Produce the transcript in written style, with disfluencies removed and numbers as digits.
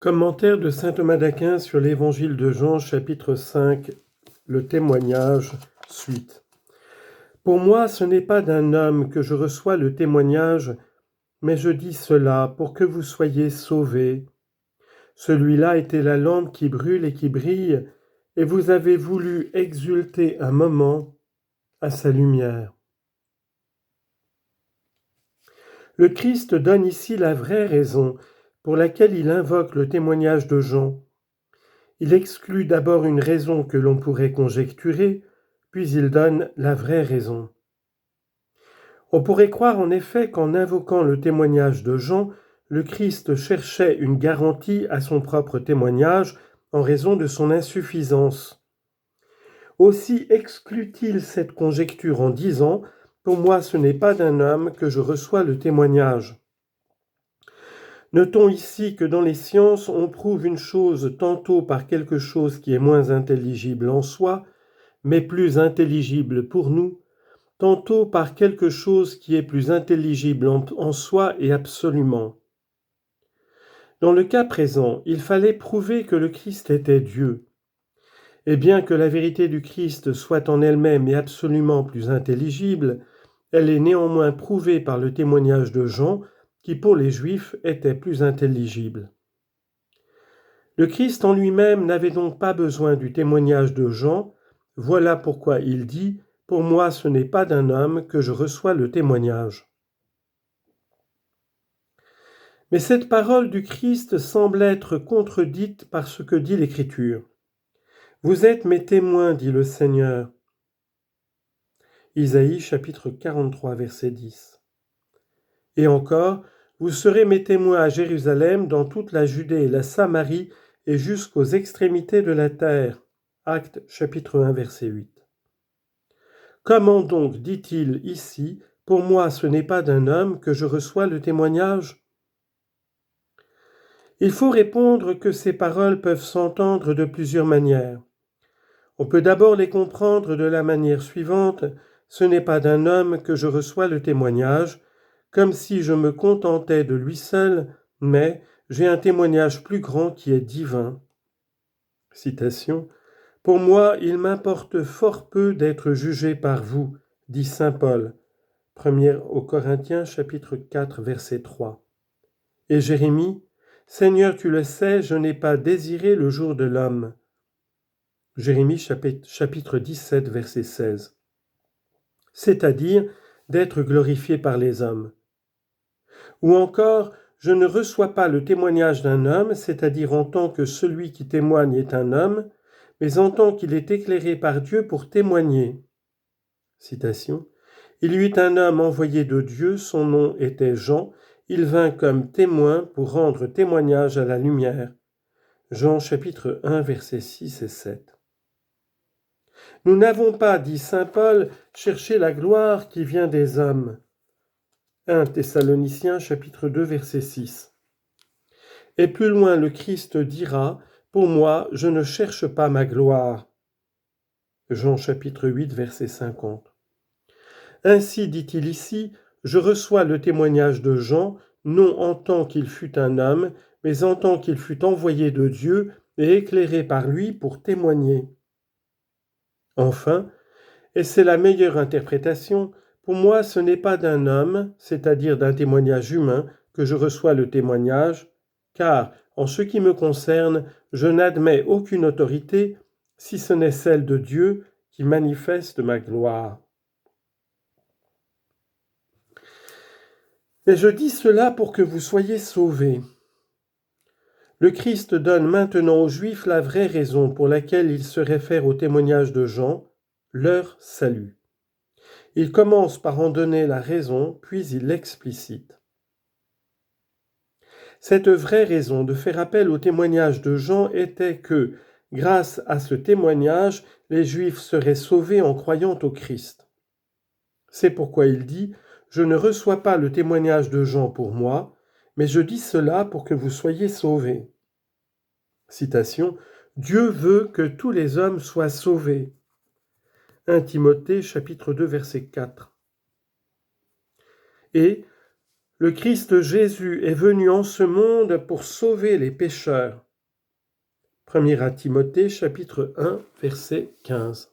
Commentaire de saint Thomas d'Aquin sur l'Évangile de Jean, chapitre 5, le témoignage, suite. Pour moi, ce n'est pas d'un homme que je reçois le témoignage, mais je dis cela pour que vous soyez sauvés. Celui-là était la lampe qui brûle et qui brille, et vous avez voulu exulter un moment à sa lumière. Le Christ donne ici la vraie raison pour laquelle il invoque le témoignage de Jean. Il exclut d'abord une raison que l'on pourrait conjecturer, puis il donne la vraie raison. On pourrait croire en effet qu'en invoquant le témoignage de Jean, le Christ cherchait une garantie à son propre témoignage en raison de son insuffisance. Aussi exclut-il cette conjecture en disant « Pour moi, ce n'est pas d'un homme que je reçois le témoignage ». Notons ici que dans les sciences, on prouve une chose tantôt par quelque chose qui est moins intelligible en soi, mais plus intelligible pour nous, tantôt par quelque chose qui est plus intelligible en soi et absolument. Dans le cas présent, il fallait prouver que le Christ était Dieu. Et bien que la vérité du Christ soit en elle-même et absolument plus intelligible, elle est néanmoins prouvée par le témoignage de Jean, qui pour les Juifs était plus intelligible. Le Christ en lui-même n'avait donc pas besoin du témoignage de Jean, voilà pourquoi il dit « Pour moi, ce n'est pas d'un homme que je reçois le témoignage ». Mais cette parole du Christ semble être contredite par ce que dit l'Écriture. « Vous êtes mes témoins, dit le Seigneur. » Isaïe chapitre 43, verset 10. Et encore, vous serez mes témoins à Jérusalem, dans toute la Judée et la Samarie, et jusqu'aux extrémités de la terre. Actes chapitre 1, verset 8. Comment donc, dit-il ici, pour moi ce n'est pas d'un homme que je reçois le témoignage ? Il faut répondre que ces paroles peuvent s'entendre de plusieurs manières. On peut d'abord les comprendre de la manière suivante, ce n'est pas d'un homme que je reçois le témoignage, comme si je me contentais de lui seul, mais j'ai un témoignage plus grand qui est divin. Citation. « Pour moi, il m'importe fort peu d'être jugé par vous, dit saint Paul. 1 aux Corinthiens, chapitre 4, verset 3. Et Jérémie, « Seigneur, tu le sais, je n'ai pas désiré le jour de l'homme. » Jérémie, chapitre 17, verset 16. C'est-à-dire d'être glorifié par les hommes. Ou encore, je ne reçois pas le témoignage d'un homme, c'est-à-dire en tant que celui qui témoigne est un homme, mais en tant qu'il est éclairé par Dieu pour témoigner. Citation. Il y eut un homme envoyé de Dieu, son nom était Jean, il vint comme témoin pour rendre témoignage à la lumière. Jean chapitre 1, versets 6 et 7. Nous n'avons pas, dit saint Paul, cherché la gloire qui vient des hommes. 1 Thessaloniciens chapitre 2, verset 6. Et plus loin, le Christ dira, « Pour moi, je ne cherche pas ma gloire. » Jean chapitre 8, verset 50. Ainsi, dit-il ici, je reçois le témoignage de Jean, non en tant qu'il fut un homme, mais en tant qu'il fut envoyé de Dieu et éclairé par lui pour témoigner. Enfin, et c'est la meilleure interprétation, pour moi ce n'est pas d'un homme, c'est-à-dire d'un témoignage humain, que je reçois le témoignage, car, en ce qui me concerne, je n'admets aucune autorité, si ce n'est celle de Dieu qui manifeste ma gloire. Mais je dis cela pour que vous soyez sauvés. Le Christ donne maintenant aux Juifs la vraie raison pour laquelle il se réfère au témoignage de Jean, leur salut. Il commence par en donner la raison, puis il l'explicite. Cette vraie raison de faire appel au témoignage de Jean était que, grâce à ce témoignage, les Juifs seraient sauvés en croyant au Christ. C'est pourquoi il dit « Je ne reçois pas le témoignage de Jean pour moi, mais je dis cela pour que vous soyez sauvés. » Citation. Dieu veut que tous les hommes soient sauvés. 1 Timothée chapitre 2 verset 4. Et Le Christ Jésus est venu en ce monde pour sauver les pécheurs. 1 Timothée chapitre 1 verset 15.